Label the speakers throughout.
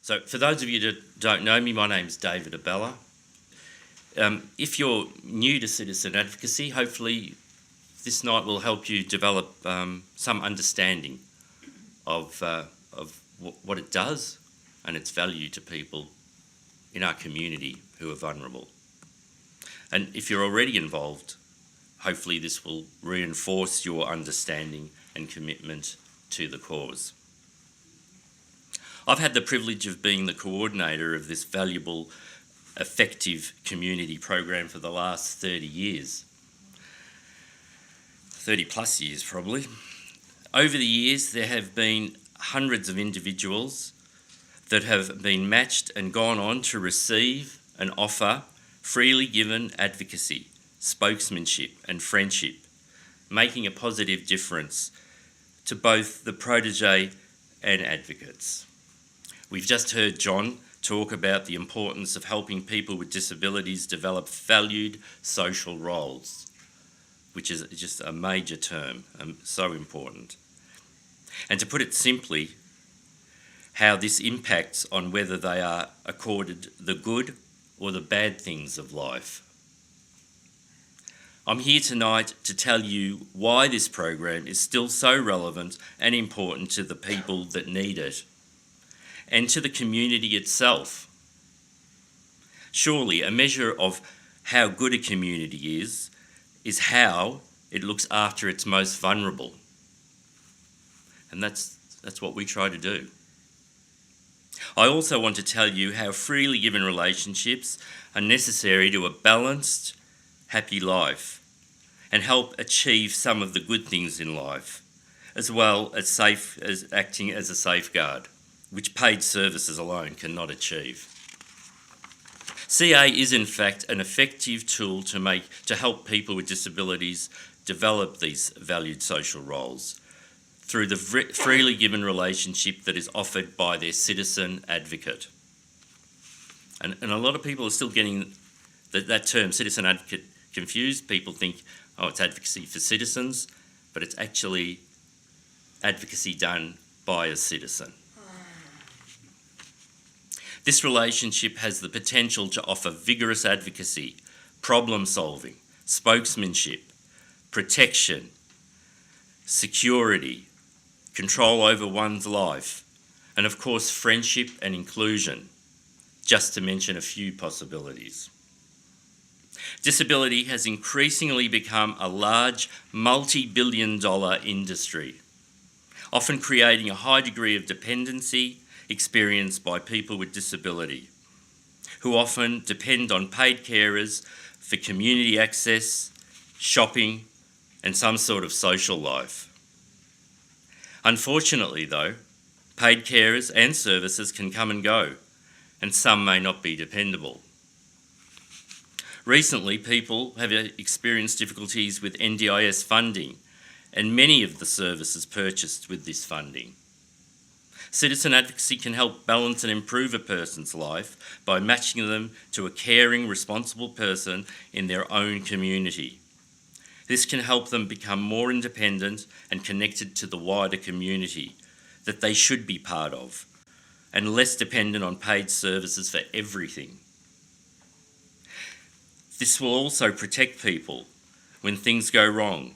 Speaker 1: So for those of you that don't know me, my name's David Abela. If you're new to Citizen Advocacy, hopefully this night will help you develop some understanding of what it does and its value to people in our community who are vulnerable. And if you're already involved, hopefully this will reinforce your understanding and commitment to the cause. I've had the privilege of being the coordinator of this valuable, effective community program for the last 30 years. 30 plus years probably. Over the years there have been hundreds of individuals that have been matched and gone on to receive and offer freely given advocacy, spokesmanship and friendship, making a positive difference to both the protégé and advocates. We've just heard John talk about the importance of helping people with disabilities develop valued social roles, which is just a major term and so important. And to put it simply, how this impacts on whether they are accorded the good or the bad things of life. I'm here tonight to tell you why this program is still so relevant and important to the people that need it, and to the community itself. Surely a measure of how good a community is how it looks after its most vulnerable. And that's what we try to do. I also want to tell you how freely given relationships are necessary to a balanced, happy life and help achieve some of the good things in life, as well as acting as a safeguard, which paid services alone cannot achieve. CA is in fact an effective tool to help people with disabilities develop these valued social roles through the freely given relationship that is offered by their citizen advocate. And a lot of people are still getting that term citizen advocate confused. People think, oh, it's advocacy for citizens, but it's actually advocacy done by a citizen. This relationship has the potential to offer vigorous advocacy, problem solving, spokesmanship, protection, security, control over one's life, and of course friendship and inclusion, just to mention a few possibilities. Disability has increasingly become a large multi-billion-dollar industry, often creating a high degree of dependency experienced by people with disability, who often depend on paid carers for community access, shopping, and some sort of social life. Unfortunately though, paid carers and services can come and go, and some may not be dependable. Recently, people have experienced difficulties with NDIS funding and many of the services purchased with this funding. Citizen advocacy can help balance and improve a person's life by matching them to a caring, responsible person in their own community. This can help them become more independent and connected to the wider community that they should be part of, and less dependent on paid services for everything. This will also protect people when things go wrong,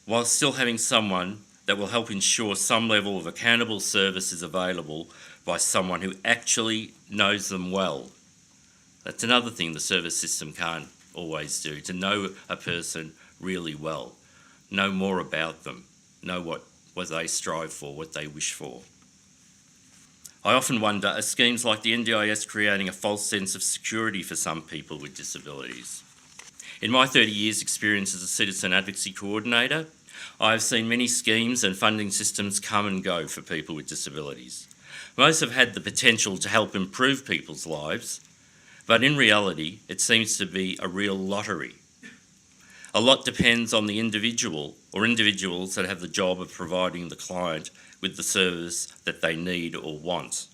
Speaker 1: while still having someone that will help ensure some level of accountable service is available by someone who actually knows them well. That's another thing the service system can't always do, to know a person really well, know more about them, know what they strive for, what they wish for. I often wonder, are schemes like the NDIS creating a false sense of security for some people with disabilities? In my 30 years experience as a citizen advocacy coordinator, I have seen many schemes and funding systems come and go for people with disabilities. Most have had the potential to help improve people's lives, but in reality, it seems to be a real lottery. A lot depends on the individual or individuals that have the job of providing the client with the service that they need or want.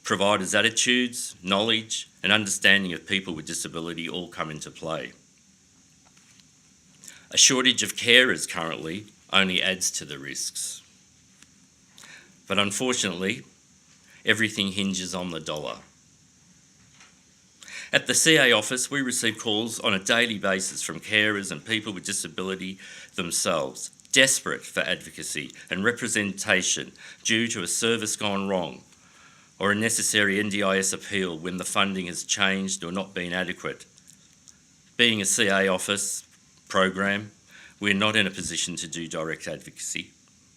Speaker 1: Providers' attitudes, knowledge, and understanding of people with disability all come into play. A shortage of carers currently only adds to the risks. But unfortunately, everything hinges on the dollar. At the CA office, we receive calls on a daily basis from carers and people with disability themselves, desperate for advocacy and representation due to a service gone wrong or a necessary NDIS appeal when the funding has changed or not been adequate. Being a CA office program, we're not in a position to do direct advocacy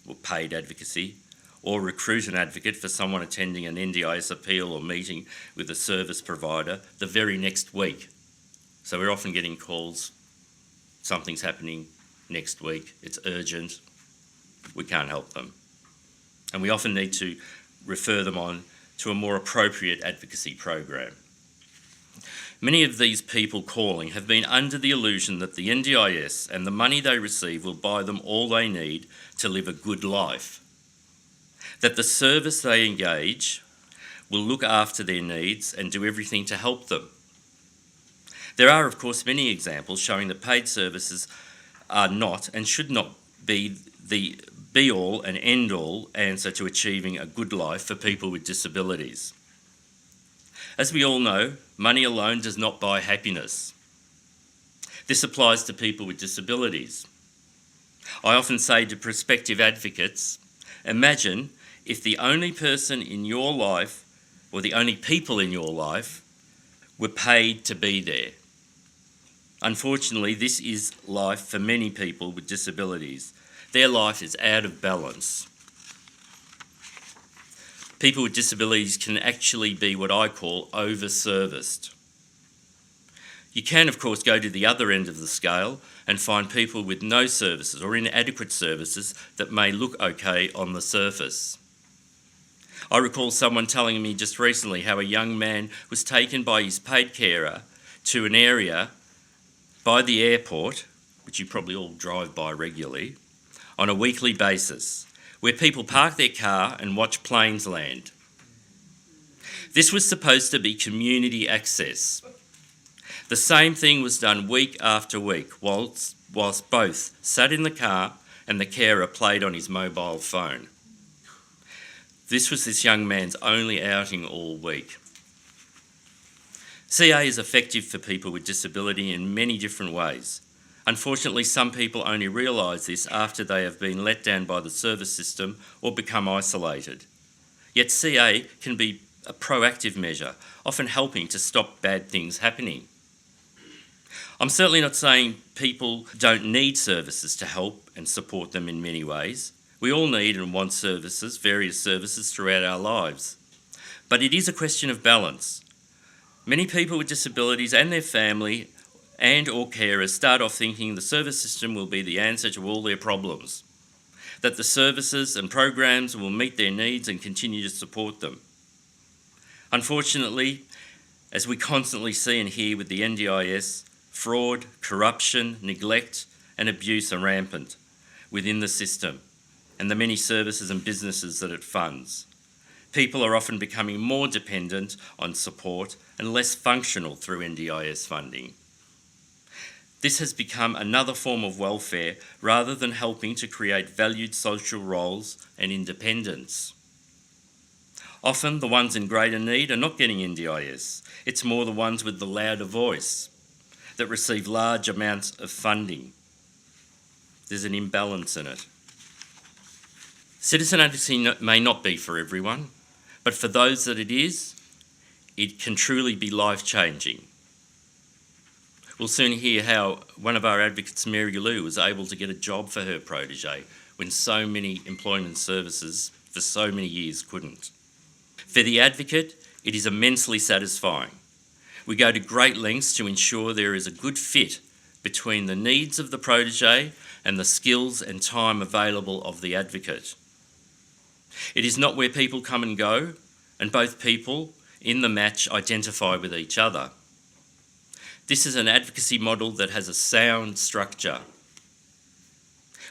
Speaker 1: or paid advocacy, or recruit an advocate for someone attending an NDIS appeal or meeting with a service provider the very next week. So we're often getting calls, something's happening next week, it's urgent, we can't help them. And we often need to refer them on to a more appropriate advocacy program. Many of these people calling have been under the illusion that the NDIS and the money they receive will buy them all they need to live a good life, that the service they engage will look after their needs and do everything to help them. There are, of course, many examples showing that paid services are not and should not be the be-all and end-all answer to achieving a good life for people with disabilities. As we all know, money alone does not buy happiness. This applies to people with disabilities. I often say to prospective advocates, imagine if the only person in your life, or the only people in your life, were paid to be there. Unfortunately, this is life for many people with disabilities. Their life is out of balance. People with disabilities can actually be what I call over-serviced. You can, of course, go to the other end of the scale and find people with no services or inadequate services that may look okay on the surface. I recall someone telling me just recently how a young man was taken by his paid carer to an area by the airport, which you probably all drive by regularly, on a weekly basis, where people park their car and watch planes land. This was supposed to be community access. The same thing was done week after week, whilst both sat in the car and the carer played on his mobile phone. This was this young man's only outing all week. CA is effective for people with disability in many different ways. Unfortunately, some people only realise this after they have been let down by the service system or become isolated. Yet CA can be a proactive measure, often helping to stop bad things happening. I'm certainly not saying people don't need services to help and support them in many ways. We all need and want services, various services throughout our lives. But it is a question of balance. Many people with disabilities and their family and or carers start off thinking the service system will be the answer to all their problems, that the services and programs will meet their needs and continue to support them. Unfortunately, as we constantly see and hear with the NDIS, fraud, corruption, neglect and abuse are rampant within the system and the many services and businesses that it funds. People are often becoming more dependent on support and less functional through NDIS funding. This has become another form of welfare rather than helping to create valued social roles and independence. Often the ones in greater need are not getting NDIS. It's more the ones with the louder voice that receive large amounts of funding. There's an imbalance in it. Citizen advocacy may not be for everyone, but for those that it is, it can truly be life-changing. We'll soon hear how one of our advocates, Mary Lou, was able to get a job for her protégé when so many employment services for so many years couldn't. For the advocate, it is immensely satisfying. We go to great lengths to ensure there is a good fit between the needs of the protégé and the skills and time available of the advocate. It is not where people come and go, and both people in the match identify with each other. This is an advocacy model that has a sound structure.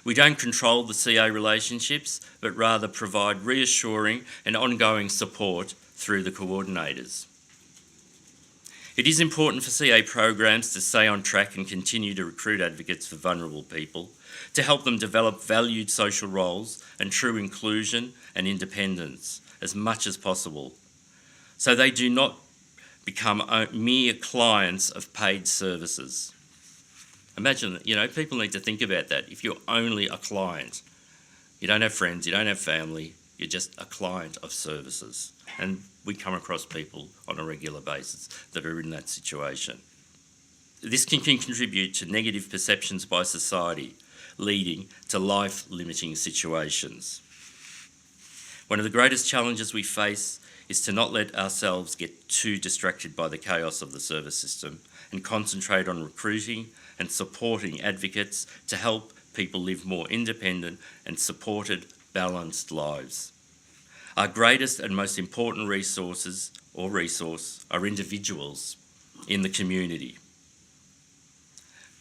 Speaker 1: We don't control the CA relationships, but rather provide reassuring and ongoing support through the coordinators. It is important for CA programs to stay on track and continue to recruit advocates for vulnerable people, to help them develop valued social roles and true inclusion and independence, as much as possible, so they do not become mere clients of paid services. Imagine, people need to think about that. If you're only a client, you don't have friends, you don't have family, you're just a client of services. And we come across people on a regular basis that are in that situation. This can contribute to negative perceptions by society, leading to life-limiting situations. One of the greatest challenges we face is to not let ourselves get too distracted by the chaos of the service system and concentrate on recruiting and supporting advocates to help people live more independent and supported, balanced lives. Our greatest and most important resource are individuals in the community.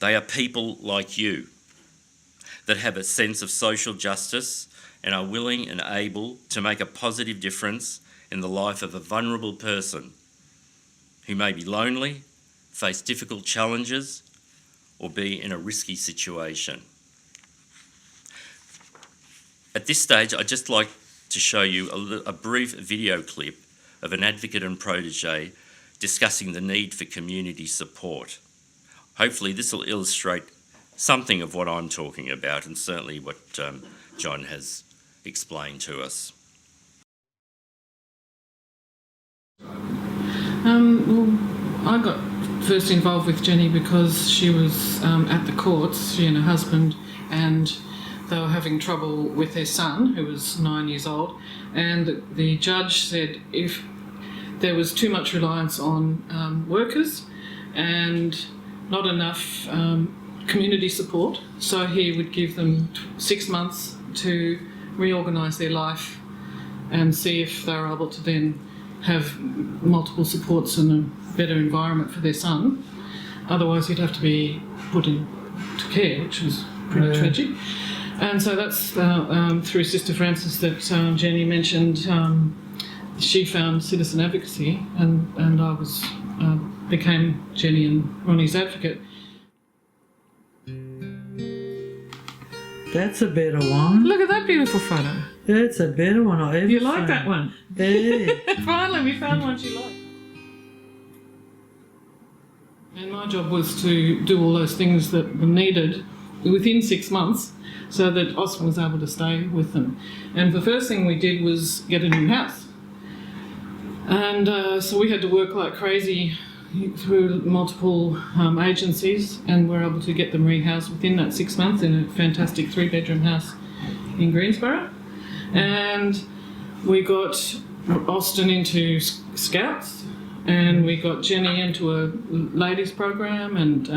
Speaker 1: They are people like you that have a sense of social justice and are willing and able to make a positive difference in the life of a vulnerable person who may be lonely, face difficult challenges, or be in a risky situation. At this stage, I'd just like to show you a brief video clip of an advocate and protégé discussing the need for community support. Hopefully this will illustrate something of what I'm talking about, and certainly what John has explained to us.
Speaker 2: I got first involved with Jenny because she was at the courts, she and her husband, and they were having trouble with their son, who was 9 years old, and the judge said if there was too much reliance on workers and not enough community support, so he would give them 6 months to reorganise their life and see if they were able to then have multiple supports and a better environment for their son. Otherwise he'd have to be put into care, which was pretty tragic. And so that's through Sister Frances that Jenny mentioned. She found Citizen Advocacy, and I became Jenny and Ronnie's advocate.
Speaker 3: That's a better one.
Speaker 2: Look at that beautiful photo.
Speaker 3: That's a better one I've ever
Speaker 2: You like
Speaker 3: seen.
Speaker 2: that one?
Speaker 3: Yeah.
Speaker 2: Finally, we found one she liked. And my job was to do all those things that were needed within 6 months so that Austin was able to stay with them. And the first thing we did was get a new house. And so we had to work like crazy through multiple agencies, and we're able to get them rehoused within that 6 months in a fantastic 3-bedroom house in Greensborough. And we got Austin into Scouts, and we got Jenny into a ladies program, and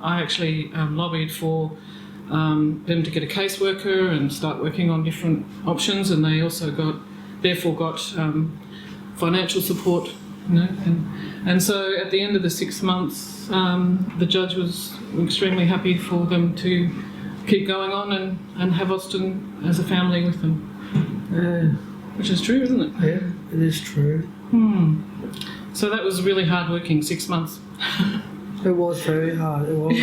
Speaker 2: I actually lobbied for them to get a caseworker and start working on different options, and they also got financial support, and so at the end of the 6 months, the judge was extremely happy for them to keep going on and have Austin as a family with them. Which is true, isn't it?
Speaker 3: Yeah, it is true.
Speaker 2: So that was really hard working, 6 months.
Speaker 3: It was very hard. It was.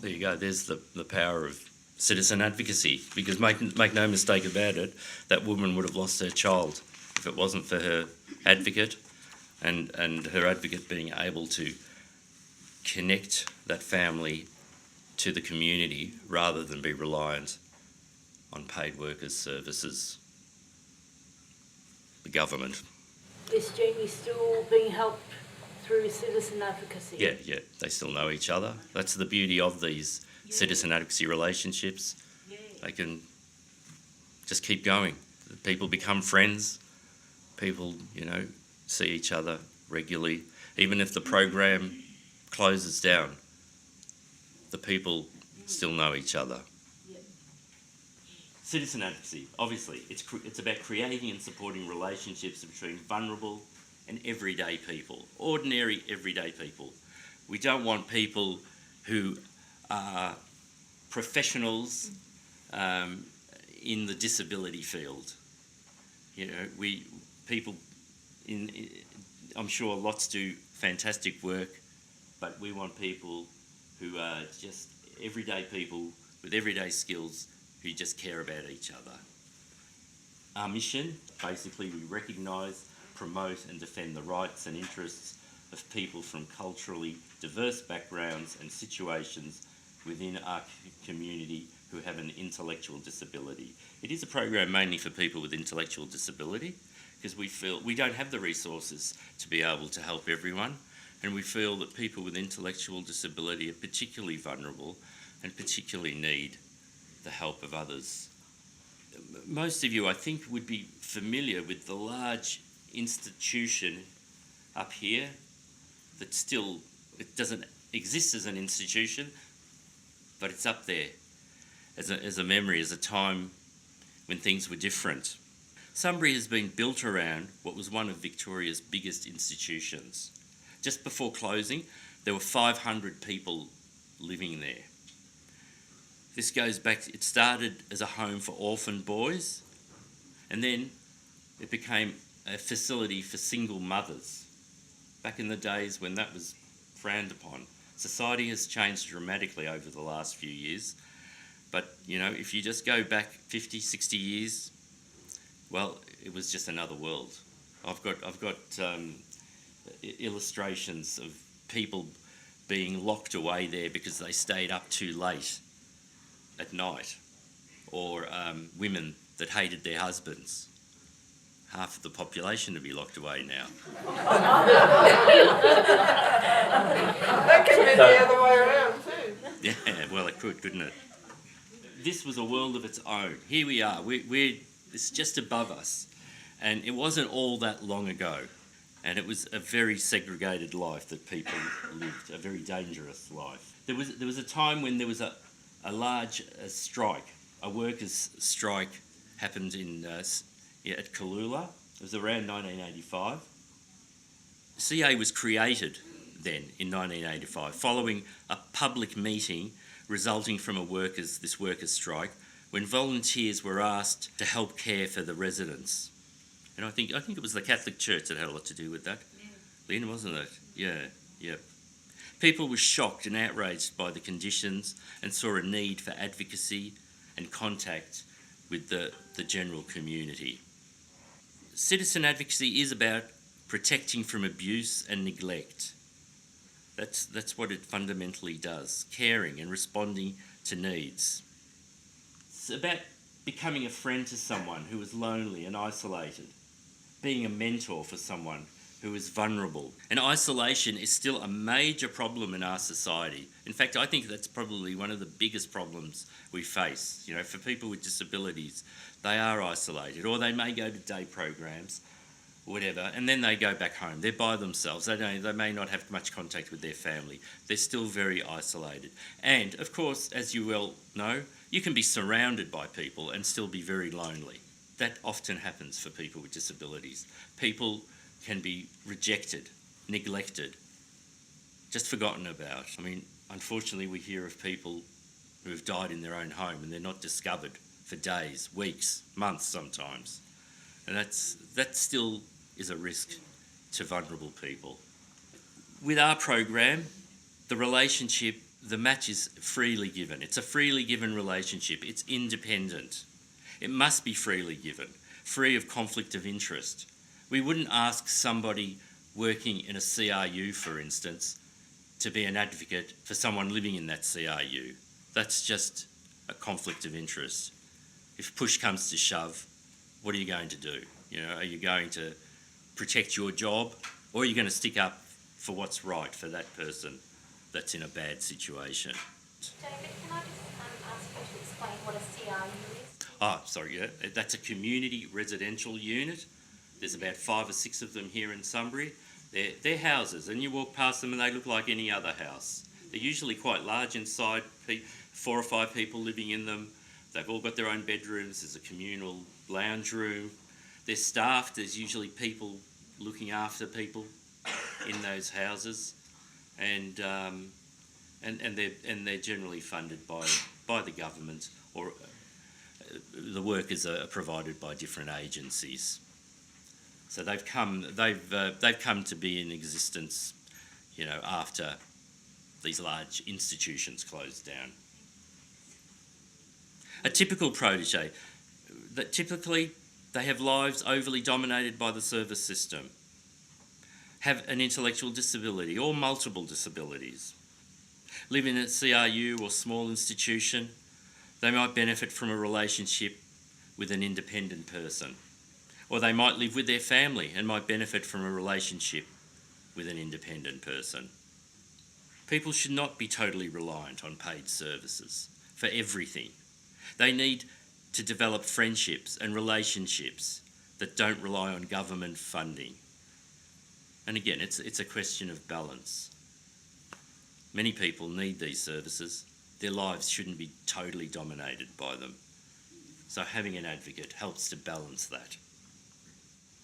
Speaker 1: There you go. There's the power of citizen advocacy, because make no mistake about it, that woman would have lost her child if it wasn't for her advocate and her advocate being able to connect that family to the community rather than be reliant on paid workers' services, the government.
Speaker 4: Is Jamie still being helped through Citizen Advocacy?
Speaker 1: Yeah, they still know each other. That's the beauty of these citizen advocacy relationships. They can just keep going. People become friends. People, see each other regularly. Even if the program closes down, the people still know each other. Citizen advocacy, obviously, it's about creating and supporting relationships between vulnerable and everyday people, ordinary everyday people. We don't want people who are professionals in the disability field. I'm sure lots do fantastic work, but we want people who are just everyday people with everyday skills who just care about each other. Our mission, basically, we recognise, promote and defend the rights and interests of people from culturally diverse backgrounds and situations within our community who have an intellectual disability. It is a program mainly for people with intellectual disability because we feel we don't have the resources to be able to help everyone, and we feel that people with intellectual disability are particularly vulnerable and particularly need the help of others. Most of you, I think, would be familiar with the large institution up here that still, it doesn't exist as an institution, but it's up there as a memory, as a time when things were different. Sunbury has been built around what was one of Victoria's biggest institutions. Just before closing, there were 500 people living there. This goes back, it started as a home for orphan boys, and then it became a facility for single mothers. Back in the days when that was frowned upon. Society has changed dramatically over the last few years, but you know, if you just go back 50, 60 years, well, it was just another world. I've got illustrations of people being locked away there because they stayed up too late at night, or women that hated their husbands. Half of the population to be locked away now.
Speaker 5: That could be the other way around too.
Speaker 1: Yeah, well, it could, couldn't it? This was a world of its own. Here we are. It's just above us, and it wasn't all that long ago. And it was a very segregated life that people lived, a very dangerous life. There was a time when there was a large strike, a workers' strike happened at Kalula. It was around 1985. CA was created then in 1985 following a public meeting resulting from this workers' strike when volunteers were asked to help care for the residents. And I think it was the Catholic Church that had a lot to do with that. Lynn, wasn't it? Yeah. People were shocked and outraged by the conditions and saw a need for advocacy and contact with the general community. Citizen advocacy is about protecting from abuse and neglect. That's what it fundamentally does, caring and responding to needs. It's about becoming a friend to someone who is lonely and isolated, being a mentor for someone who is vulnerable. And isolation is still a major problem in our society. In fact, I think that's probably one of the biggest problems we face. You know, for people with disabilities, they are isolated, or they may go to day programs, whatever, and then they go back home. They're by themselves. They may not have much contact with their family. They're still very isolated. And, of course, as you well know, you can be surrounded by people and still be very lonely. That often happens for people with disabilities. People can be rejected, neglected, just forgotten about. I mean, unfortunately, we hear of people who have died in their own home and they're not discovered for days, weeks, months sometimes. And that still is a risk to vulnerable people. With our program, the match is freely given. It's a freely given relationship. It's independent. It must be freely given, free of conflict of interest. We wouldn't ask somebody working in a CRU, for instance, to be an advocate for someone living in that CRU. That's just a conflict of interest. If push comes to shove, what are you going to do? You know, are you going to protect your job, or are you going to stick up for what's right for that person that's in a bad situation?
Speaker 6: David, can I just ask you to explain what a CRU is?
Speaker 1: Oh, sorry, yeah. That's a community residential unit. There's about 5 or 6 of them here in Sunbury. They're houses, and you walk past them and they look like any other house. They're usually quite large inside, 4 or 5 people living in them. They've all got their own bedrooms. There's a communal lounge room. They're staffed. There's usually people looking after people in those houses, and they're generally funded by the government, or the workers are provided by different agencies. So they've come to be in existence, you know, after these large institutions closed down. A typical protégé, typically They have lives overly dominated by the service system, have an intellectual disability or multiple disabilities, live in a CRU or small institution. They might benefit from a relationship with an independent person, or they might live with their family and might benefit from a relationship with an independent person. People should not be totally reliant on paid services for everything. They need to develop friendships and relationships that don't rely on government funding. And again, it's a question of balance. Many people need these services. Their lives shouldn't be totally dominated by them. So having an advocate helps to balance that.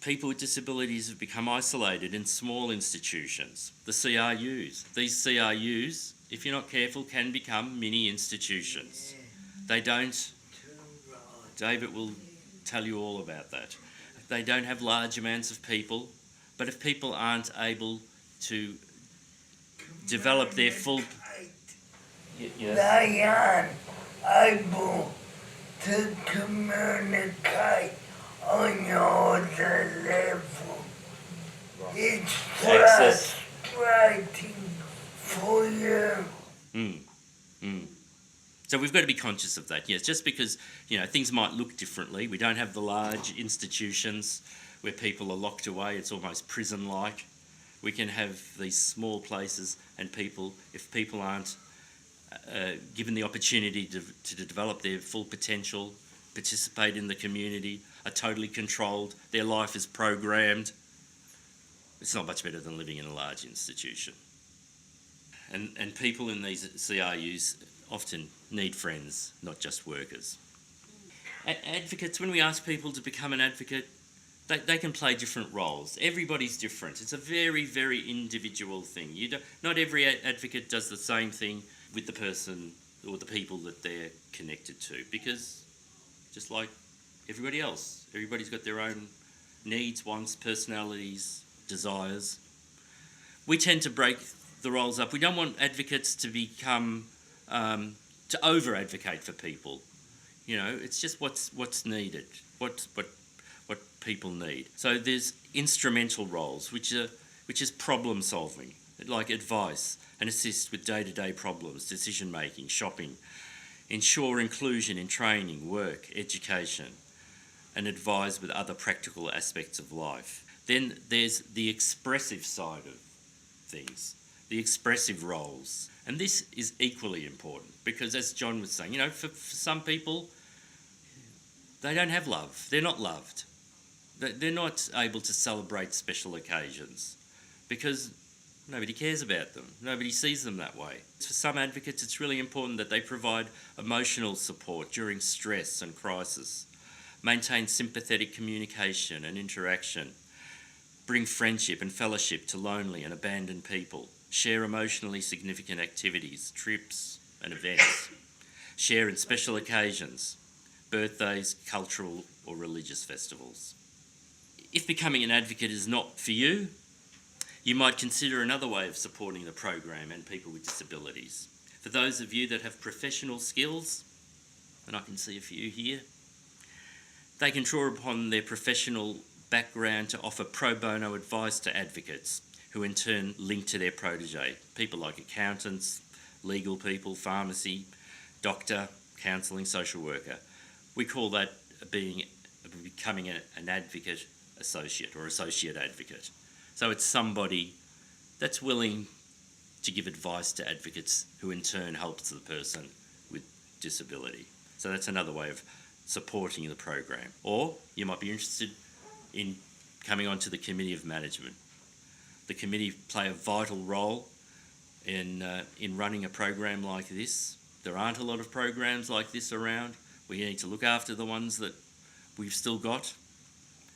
Speaker 1: People with disabilities have become isolated in small institutions, the CRUs. These CRUs, if you're not careful, can become mini institutions. They don't, David will tell you all about that. They don't have large amounts of people, but if people aren't able to develop their full...
Speaker 7: They aren't able to communicate on your level. It's frustrating for you.
Speaker 1: So we've got to be conscious of that. Yes, just because, things might look differently. We don't have the large institutions where people are locked away. It's almost prison-like. We can have these small places and if people aren't given the opportunity to develop their full potential, participate in the community, are totally controlled, their life is programmed, it's not much better than living in a large institution. And people in these CRUs often need friends, not just workers. Advocates, when we ask people to become an advocate, they can play different roles. Everybody's different. It's a very, very individual thing. Not every advocate does the same thing with the person or the people that they're connected to, because just like everybody else, everybody's got their own needs, wants, personalities, desires. We tend to break the roles up. We don't want advocates to become to over-advocate for people. It's just what's needed, what people need. So there's instrumental roles, which is problem solving, like advice and assist with day-to-day problems, decision making, shopping, ensure inclusion in training, work, education, and advise with other practical aspects of life. Then there's the expressive side of things, the expressive roles. And this is equally important because, as John was saying, for some people, they don't have love. They're not loved. They're not able to celebrate special occasions because nobody cares about them. Nobody sees them that way. For some advocates, it's really important that they provide emotional support during stress and crisis, maintain sympathetic communication and interaction, bring friendship and fellowship to lonely and abandoned people, share emotionally significant activities, trips and events, share in special occasions, birthdays, cultural or religious festivals. If becoming an advocate is not for you, you might consider another way of supporting the program and people with disabilities. For those of you that have professional skills, and I can see a few here, they can draw upon their professional background to offer pro bono advice to advocates, who in turn link to their protégé, people like accountants, legal people, pharmacy, doctor, counselling, social worker. We call that becoming an advocate associate or associate advocate. So it's somebody that's willing to give advice to advocates who in turn helps the person with disability. So that's another way of supporting the program. Or you might be interested in coming onto the Committee of Management. The committee play a vital role in running a program like this. There aren't a lot of programs like this around. We need to look after the ones that we've still got,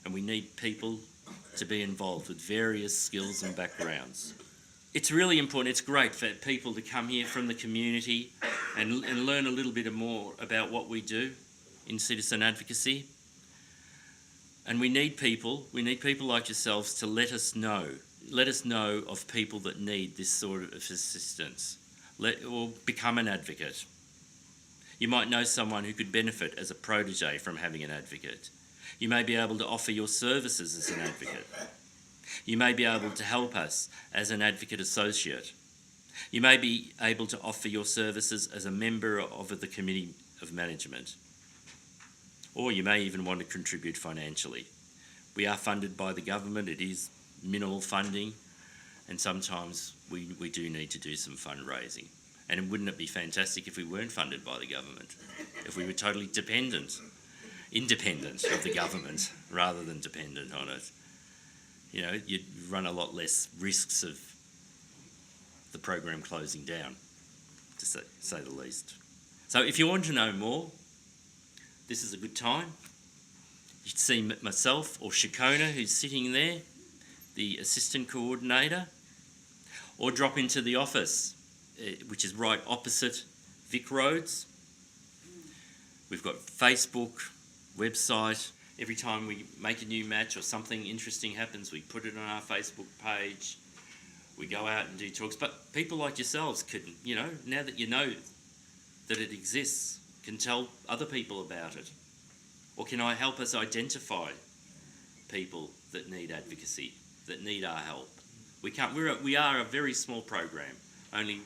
Speaker 1: and we need people to be involved with various skills and backgrounds. It's really important. It's great for people to come here from the community and learn a little bit more about what we do in citizen advocacy. And we need people like yourselves to let us know of people that need this sort of assistance, or become an advocate. You might know someone who could benefit as a protégé from having an advocate. You may be able to offer your services as an advocate. You may be able to help us as an advocate associate. You may be able to offer your services as a member of the Committee of Management. Or you may even want to contribute financially. We are funded by the government. It is minimal funding, and sometimes we do need to do some fundraising. And wouldn't it be fantastic if we weren't funded by the government? If we were totally independent of the government rather than dependent on it? You know, you'd run a lot less risks of the program closing down, to say the least. So if you want to know more, this is a good time. You'd see myself or Shikona, who's sitting there, the assistant coordinator, or drop into the office, which is right opposite Vic Roads. We've got Facebook, website. Every time we make a new match or something interesting happens, we put it on our Facebook page. We go out and do talks. But people like yourselves can, you know, now that you know that it exists, can tell other people about it. Or can I help us identify people that need advocacy, that need our help? We are a very small program, only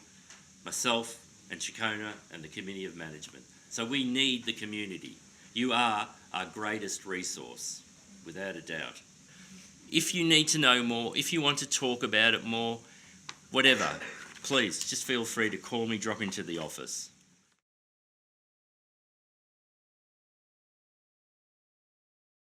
Speaker 1: myself and Shikona and the Committee of Management. So we need the community. You are our greatest resource, without a doubt. If you need to know more, if you want to talk about it more, whatever, please just feel free to call me, drop into the office.